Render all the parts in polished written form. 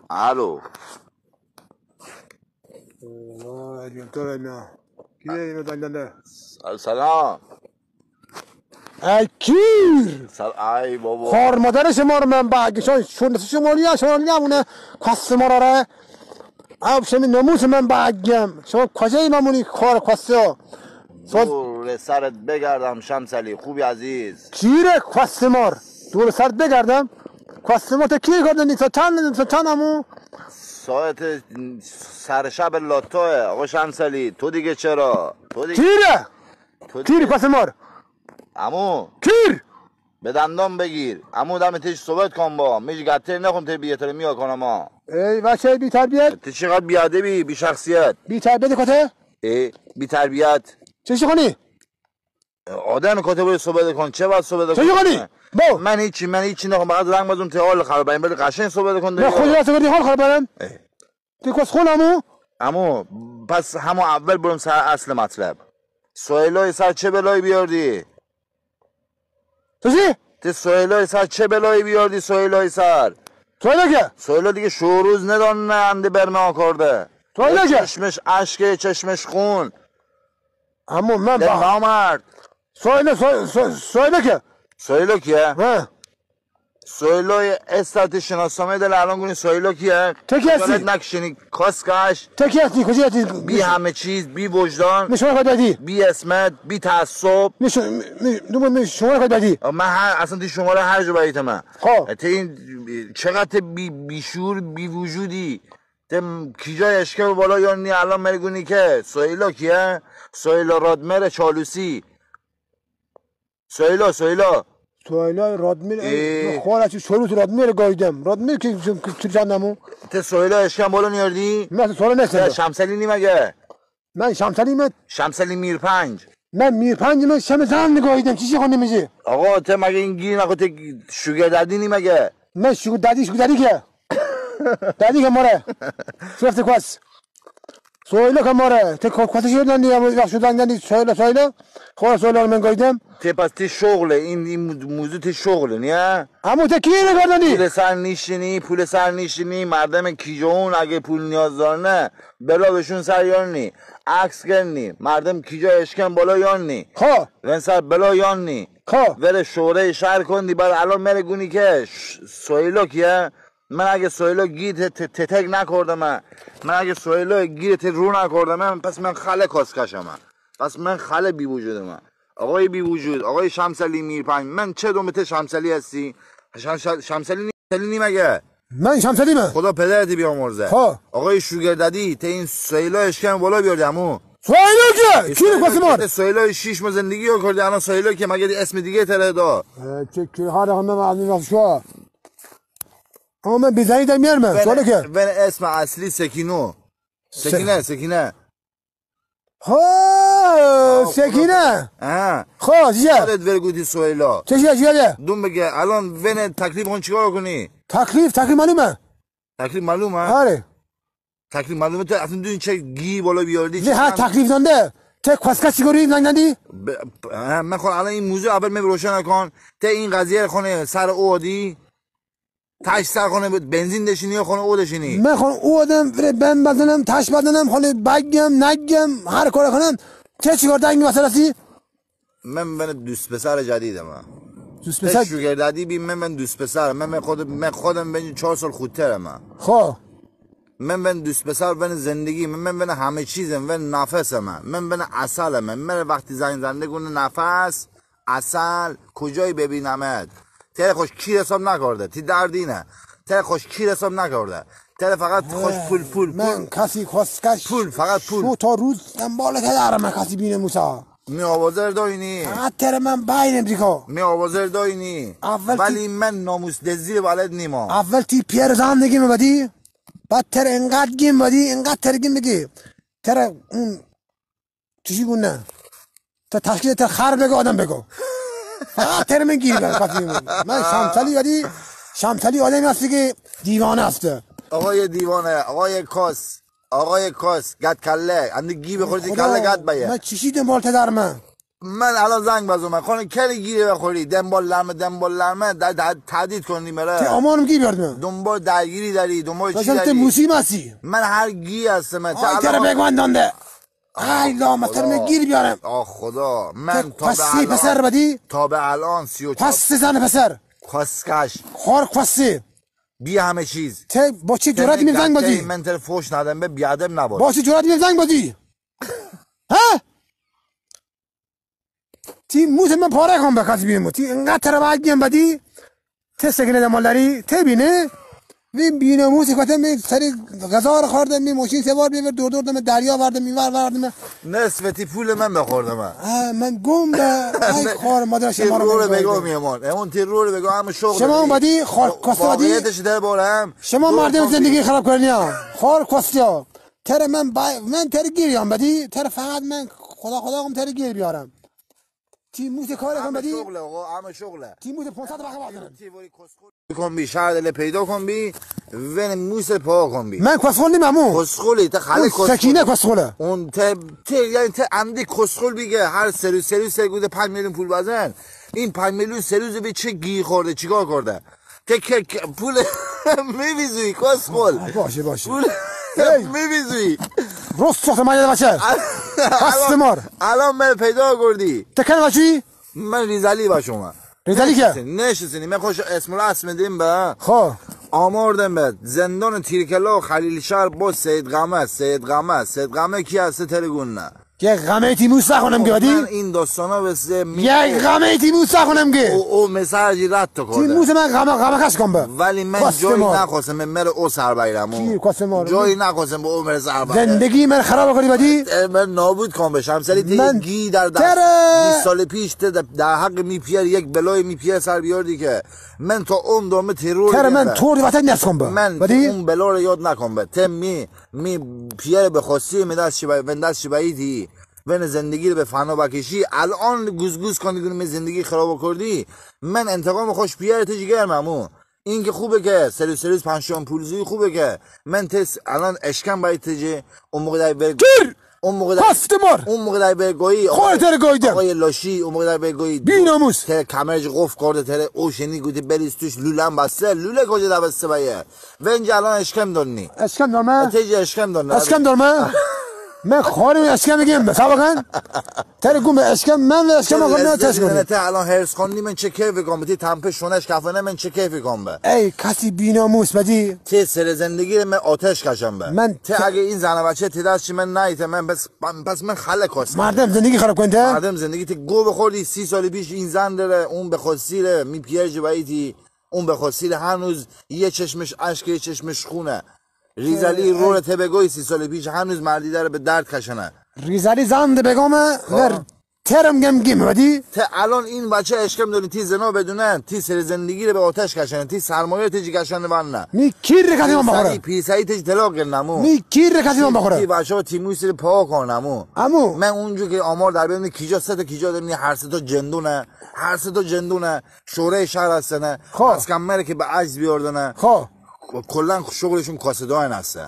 الو سلام. کیر ای بابا خار مادر شما رو من بگشان شمالی همونه کاسته ما را آب شمی نموس من بگم شما کجایی ممونی خار کاسته دور سرت بگردم شمسلی خوبی عزیز. کیره کاسته مار دور سرت بگردم کاسته مار تا کیر کردن تا تن همون ساعت سر شب لاتوه آقا شمسلی. تو دیگه چرا؟ کیره کیر کاسته مار امو کیر به دندان بگیر امو دمتش صحبت کن با میش گتر نخون ته بیتر میا کنم ها. ای بچه بی تربیت تو چقدر بیادبی بی شخصیت بی تربیت کته بی تربیت چه کنی آدم کته باید صحبت کن. چه باید صحبت چه کنی با من هیچی نخون فقط رنگ بازم ته حال خراب این بده قشنگ صحبت کن. من خودی راست کردی حال خراب برم تو کس خونمو امو پس همون اول برم سر اصل مطلب. سویلای سر چه بلایی بیاردی؟ تو چی؟ تی سویلای سر چه بلایی بیاردی؟ سویلای سر سویلا دیگه شوروز ندان نه انده برمه آکارده چشمش عشقه چشمش خون اما من ده نامرد سویلا که سویلا کیه؟ سویلای استاتی شناسامه دل الان گونی سویلا کیه؟ تکی هستی؟ نکشینی کاسکش تکی هستی کجی هستی؟ بی همه چیز بی وجدان شما خواهد بدی؟ بی اسمت بی تعصب شما خواهد بدی؟ من اصلا تی شماره هر جو باید من خواه تی این چقدر بی شور بی وجودی تی کیجای اشکه بالا یعنی الان مرگونی که سویلا کیه؟ سویلا رادمر چالوسی سویلا رادمیر خوارچی شروط رادمیر گایدم رادمیر که چندمو تی سویلا اشکه بالا نیاردی؟ من سوال نستم شمسلی نی مگه؟ من شمسلی میرپنج من میرپنج من شمسان نگاهیدم چیزی خود نمیشه آقا ته مگه این گیر نکن ته شوگر دردی نی مگه؟ من شوگر دردی که دردی که ماره سوفت کواس سویلا که ماره ته کواسی شدن دیگه وقت شدن دیگه سویلا خواه سویلا رو من گایدم ته پس ته شغله این موضوع ته شغله نیه؟ اما ته کی نگردنی؟ پول سر نیشینی مردم کیجون اگه پول نیاز دارنه بلا بهشون سر یارنی عکس گرنی مردم کیجا اشکن بالا یارنی خواه ون سر بلا یارنی خواه وره شوره شهر کندی بعد الان مره گونی که سویلا کیه؟ من اگه سویلا گیر تتک نکردم من اگه سویلا گیر رو نکردم پس من خاله کاسکشم پس من خاله بی وجود من آقای بی وجود آقای شمسلی میرپنج من چه دومته شمسلی هستی؟ شمسلی نی مگه؟ من شمسلیمه خدا پدرتی بیامرزه خواه آقای شوگر دادی ته این سویلا اشکم بالا بیارده امو سویلا که کی کواسی مار؟ سویلا 6 ماه زندگی رو کردی الان سویلا که مگه اسم دیگه تره دا که هر همه معلوم نفسوا اما من بزنی در میارم سواله که ون اسم اصلی سکینه سکینه خواه چیه؟ خودت ورگوتی سویلا چیه؟ دوم بگه الان ون تکلیف کن چیکار کنی؟ تکلیف معلومه؟ آره تکلیف معلومه تو اصلا دونی چه گی بالا بیاردی؟ نه ها تکلیف دانده ته کاسکا چیکاری نگندی؟ من خون الان این موضوع اول می روشن کن ته این قضیه خونه سر اودی تاش سر کنه بنزین دشینی یا خونه او دشینی؟ من خونه او آدم بم بدنم تاش بدنم خونه بگم نگم هر کار کنم چه چیکار دنگی مثلا سی؟ من دوست پسر جدیدم دوست پسر شوگر دادی بی من دوست پسر من خودم بین 4 سال خودترم خب من دوست پسر من زندگی من همه چیزم من نفسم من اصلم من وقتی زنده گونه نفس اصل کجای ببینمت تره خوش کیر حساب نکرده تی دردینه تره خوش کیر حساب نکرده تره فقط خوش پول من کسی کاسکش پول فقط پول شو تا روز دنبال که دارم من کسی بینه موسا می آوازر داینی فقط تره من باینم دیکا می آوازر داینی ولی من ناموس دزیر بالد نیما اول تی پیر زندگی میبدی بعد تره انقدر گیم بدی انقدر تره گیم بگی تره اون چیزی گونه تا تشکیل تره خر بگو آدم بگو فقط تره من گیر کسی من شمسلی بدی شمسلی آدمی هستی که دیوانه هسته آقای دیوانه آقای کاس گد کله اندی گی بخوردی کله گد بایه من چیشی دنبال تدار من من الان زنگ بزنم خانه کلی گیره بخوری دنبال لرمه تهدید کنی مره تی آمانم گیر بیارد دنبال درگیری داری دنبال چی تی داری موسیم هستی من هر گی هستم آی تره بگوندانده ای لامتر من گیر بیارم آه خدا من کسی پسر بدی تا به الان 34 کسی زن پسر کسکش خار کسی بی همه چیز تی با چی جرأت میم زنگ بازی من تر فوش ندم به بیادم نباش با چی جرأت میم زنگ بازی ها تی موت من پاره کنم به کسی بیمو تی انقدر باید گیم بدی تی سکنه دمالداری تی بینه ویم بینه موسی کتم می سری غذا رو خوردم می ماشین سوار بیور دور دم دریا وردم میور وردم نصف تی پول من بخوردم من گم به ای خار مادر شما رو بگو میمون اون تی رو بگو همه شغل شما بدی خار کاسته بدی واقعیتش در بارم شما مردم زندگی خراب کردنیا خار کاسته تر من تر گیریام بدی تر فقط من خدا قم تر گیر بیارم تی موت کار کن بدی شغله آقا همه شغله تی موت 500 بخوام بازم تی وری کسخل کن بی شهر پیدا کن بی ون موس پا کن بی من کسخل نیم امو کسخلی تا خاله کسخل سکینه کسخله اون یعنی عمدی کسخل بیگه هر سرویس گوده 5 میلیون پول بزن این 5 میلیون سرویس به چه گی خورده چیکار کرده که پول میویزوی کسخل باشه پول میویزوی روست ساخت من بچه هستمار الان من پیدا کردی تکن بچی من ریزلی باشم ریزلی که نشستنی من خوش اسم دیم به خب آماردم به زندان تیرکلا و خلیل شهر با سید غمه کی هسته ترگون نه یک غمه تیموس نخونم که من این داستانا بسه یک غمه تیموس نخونم که او مساجی رد تو کرده تیموس من غمه کش کن به ولی من جایی نخواستم من مر او سر بایرم جایی نخواستم با او مر سر بایرم زندگی من خراب کردی بدی من نابود کن بشم سری دیگی در 20 سال پیش در حق میپیر یک بلای میپیر سر بیاردی که من تا اون دومه ترور تر من طور وطن نفس کن به من اون بلا رو یاد نکن به تم می پیر بخواستی من دست شباییدی ون زندگی رو به فنا بکشی الان گوزگوز کنی می زندگی خراب کردی من انتقام خوش پیرت جگر ممو این که خوبه که سرویس پنجشنبه پولزوی خوبه که من الان اشکم باید تجه اون موقع در اون موقع در بگویی آقای لاشی اون موقع در بگویی بیناموس تر کمرج قف کرده تر او شنی گوتی بریز توش لولم بسته لوله کجا در بسته بایه ونج الان اشکم دارنی اشکم دارمه اشکم من خارم اشکم میگم سابقا تر گم اشکم من اشکم آقا تش کنم ته الان هرس کنی من چه کیف کنم تی تمپ شونش کفنه من چه کیف کنم به ای کسی بیناموس بدی تی سر زندگی من آتش کشم به من تی اگه این زن بچه تی دست من نیته من پس من خله کاست مردم زندگی خراب کنده مردم زندگی تی گو بخوردی 30 سال پیش این زن داره اون به خاصیره می پیرج بایتی اون به خاصیره هنوز یه چشمش اشک یه چشمش خونه ریزلی رو تبگوی 30 سال پیش هنوز مردی داره به درد کشنه ریزلی زند بگامه ور ترم گم بدی ته الان این بچه اشکم داری تی زنا بدونن تی سر زندگی رو به آتش کشنه تی سرمایه تیجی کشنه ونه می کیر کسی من بخوره پیسایی تیجی طلاق نمو می کیر کسی من بخوره تی بچه ها تی موسی رو پا کنمو من اونجا که آمار در بیان کیجا سه تا کیجا داریم هر سه تا جندونه شورای شهر هستنه از کمره که به عجز بیاردنه کلا شغلشون کاسدان هسته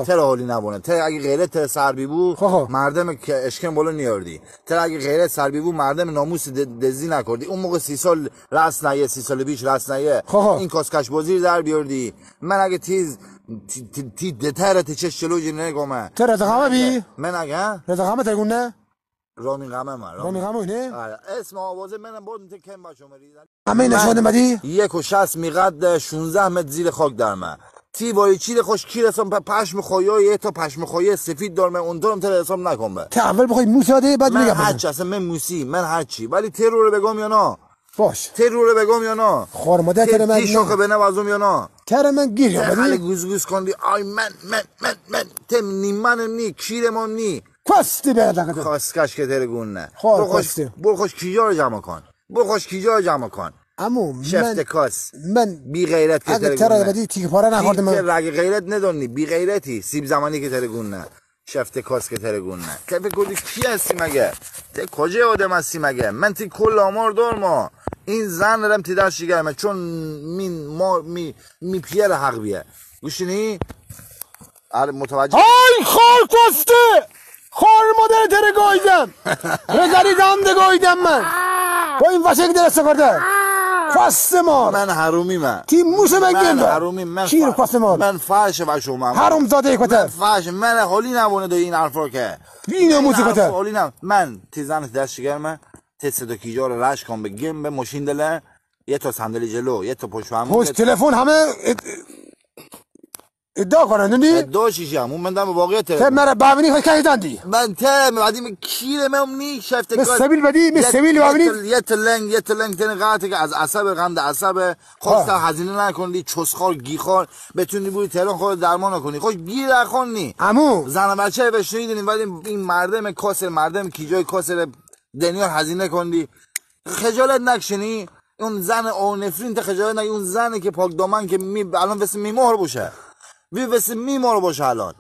تر حالی نبونه تر اگه غیرت تر سربی بود مردم که اشکم بالا نیاردی تر اگه غیرت سربی بود مردم ناموس دزدی نکردی اون موقع 30 سال راست نیه 30 سال پیش راست نیه این کاسکش بازی در بیاردی من اگه تی دترت چه چلوجی نگم تر رزقامه بی من اگه رزقامه تگونه رامین غمه نه اسم آوازه منم بود کم بچم همه نشونه بدی 1.60 میقد 16 متر زیر خاک درمه تی وای چی خوش کی رسم پشم خویای تا پشم خویای سفید دارم اون دارم تر حساب نکن به تا اول بخوای موساده بعد میگم من هرچی اصلا من موسی من هرچی ولی ترور بگم یا نه باش ترور بگم یا نه خار مادر تر من شوخه بنوازم یا نه تر من گیر بدی گوز کندی آی من تم نی کیرمون نی کاستی بیاد خاسکش که ترگون نه برو خوش کیجا جمع کن امو شفت کاس من بی غیرت که اگه تره بدی تیک پاره نخوردم من اگه غیرت ندونی بی غیرتی سیب زمانی که ترگون نه شفت کاس که ترگون نه که بگردی کی هستی مگه کجا آدم هستی مگه من تی کل آمار دارم این زن دارم تی دست شگرمه چون می پیر حق بیه گوشینی متوجه های خار کاسته خار مادر تره گایدم رزاری دانده گایدم من با این وشه درست کرده خواست مار من حرومی من تی موسه من من گنده حرومی من چی رو خواست مار من فحش و شما حروم زاده من کته فحش من حالی نبونه دو این حرف رو که اینو موسه کته حالی نم من تیزن دست شگرمه تست دو کیجا رو رش کن بگیم به ماشین دله یه تا صندلی جلو یه تا پشت همون پشت تلفن همه ادعا کنن نی دو شیشه همون من دم واقعیت ته مرا بابنی خواهی که دندی من ته بعدی کیره من نی شفت مس سبیل بدی مس سبیل بابنی یه تلنگ تن قاطی که از عصب غم در عصب خواست هزینه نکنی چسخار گیخار بتونی بوی تهران خود درمان کنی خوش گیر نخونی عمو زن بچه بشنیدین ولی این مردم کاسر مردم کیجای کاسر دنیا هزینه کندی خجالت نکشنی اون زن او نفرین ته خجالت نک اون زنی که پاک دامن که الان واسه میمار باشه واسه میمار باشه الان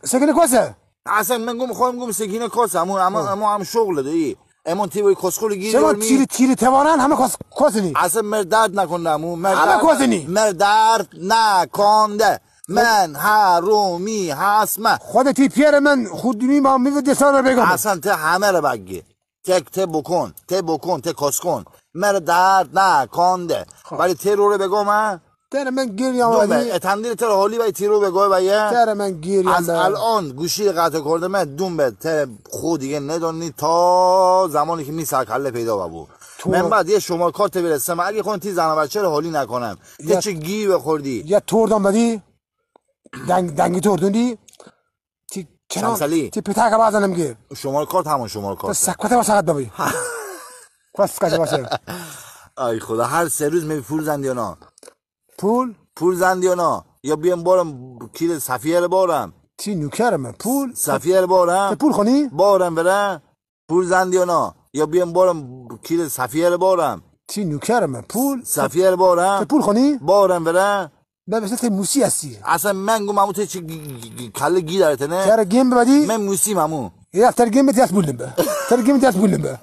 سکنه کاسه اصلا من گم سکینه کاسه اما هم شغل دایی امون تیوی کسخول گیر شما تیر توانن همه کاسنی اصلا مردرد نکنده همه کاسنی مردرد نکنده من حرومی هستم خود تی پیر من خودمی ما میوه دستان رو بگم اصلا ته همه رو بگی ته بکن ته کس کن مردرد نکنده ولی ته رو بگم تر من گیری آمدی اتندیر تر حالی باید تیرو بگوی باید تر من گیری از الان گوشی قطع کرده من دوم به تر خود دیگه ندانی تا زمانی که می سرکله پیدا بابو من بعد یه شما کارت برسم اگه خون تی زن و بچه رو حالی نکنم ته چه گی بخوردی یا توردم بدی دنگی توردوندی تی شمسلی تی پتاک بازنم گیر شما کارت همون شما کارت سکوته با ساعت ببی کس کجا باشه ای خدا هر سه روز می پول زندیانا پول زندیانا یا بیام بارم کیل صفیه رو بارم تی نوکرم پول صفیه رو بارم پول خونی بارم بره پول زندیانا یا بیام بارم کیل صفیه رو بارم تی نوکرم پول صفیه رو بارم پول خونی بارم بره نه مثل تی موسی هستی اصلا من گم امو چه کله گی دارته نه چرا گیم ببدی من موسی مامو یا ترگیم بتیاس بولم به ترگیم بتیاس بولم به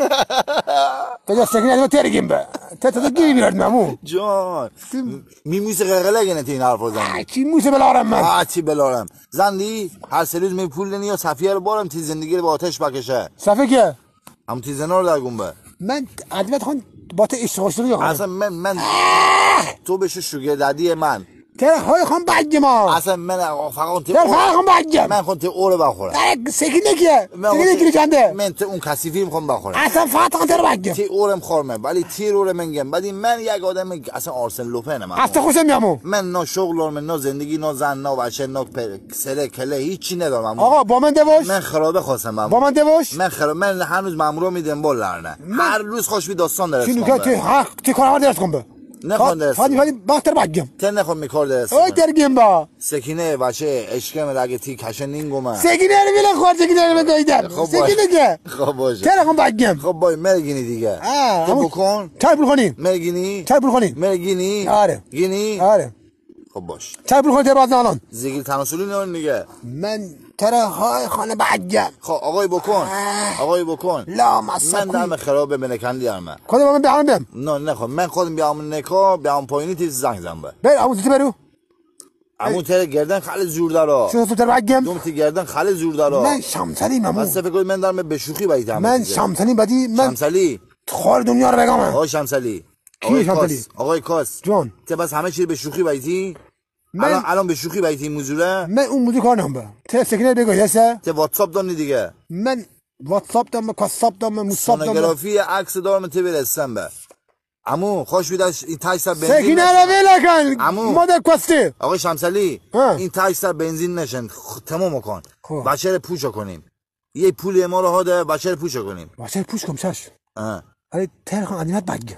تجا سکنی ادم ترگیم به تا گیری بیارد مامو جان می موسی قلقله گنه این حرف زن چی موسی بلارم من چی بلارم زندی هر سه روز می پول نی یا صفیه رو بارم تی زندگی رو با آتش بکشه صفه که هم تی زنا رو در گنبه من ادوات خون با تو عشق خوشتری اصلا من تو بشه شوگر ددی من تر های خون بگی ما اصلا من فقط تر خون بگم من خون تی او رو بخورم سکنه که سکنه که چنده من تی اون کثیفی میخوام بخورم اصلا فقط تر بگم تی اورم خورمه ولی تی رو منگم بعد من یک آدم اصلا آرسن لوپنم اصلا خوشم میامو من نه شغل دارم نه زندگی نه زن نه بچه نه سره کله هیچی ندارم آقا با من دوش من خرابه خواستم با من دوش من هنوز مامورا میدم بالرنه هر روز خوش بی داستان درست چی نکته تی کار درست کن به نخوان درست فادی بختر بگم تن نخوان میکار درست اوی درگیم با سکینه بچه عشقم اگه تی کشه نینگومه سکینه رو بیلن خورد سکینه رو بدایدن سکینه که خب باشه تر خون بگم خب باید مرگینی دیگه تو بکن چای پول خونی مرگینی چای پول خونی مرگینی آره گینی آره خب باش چای پول خونی تر باز الان زیگیل تناسلی نون دیگه من ترا های خانه بگم خب آقای بکن لا مسکوی من دم خرابه بنکندی ارمه خودم من بیام بیم نه نخوام من خودم بیام نکا بیام پایینی تیز زنگ زنم بر امو تی برو امو تر گردن خیلی زور داره شو تو تر بگم دوم تی گردن خیلی زور داره من شمسلی مامو بس فکر کنم من دارم به شوخی باید من شمسلی بدی من شمسلی خار دنیا رو بگم آقای شمسلی آقای کاس جان ته بس همه چی به شوخی بایدی من الان به شوخی بایدی موضوعه من اون موضوع کار نمی‌کنم ته سکینه بگو هسته ته واتساپ دونی دیگه من واتساپ دارم کاساپ دارم موساپ دارم سونوگرافی عکس دارم ته برسم به عمو خوش بیداش این 8 بنزین سکینه رو ول کن مادر کوستی آقای شمسلی این 8 بنزین نشن تمام کن بچه رو پوشو کنیم یه پول ما رو هاده بچه رو پوشو کنیم بچه پوش کن شش ولی تر خان ادینات بگم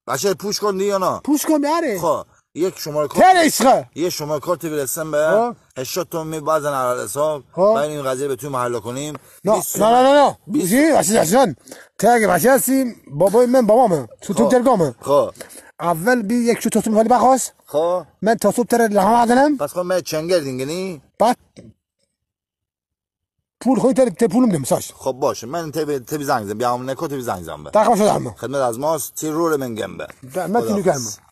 بچه پوش کن یا نه پوش کن بیاره خب یک شماره تر عشقه یه شماره کارت برسم به 80 تومن بازن علل حساب بعد این قضیه به تو محل کنیم نه بیشی بچه تر بچه هستیم بابای من بابامه تو ترگامه خب اول بی یک شو توتون حالی بخواست خب من تا صبح تر لحام عدنم پس خب من چنگر دینگنی بعد پول خوی تر پولم دیم ساش خب باشه من تبی زنگ زن بیام نکو تبی زنگ زن به دقیقا شدم خدمت از ماست تی رو من گم به من تینو کردم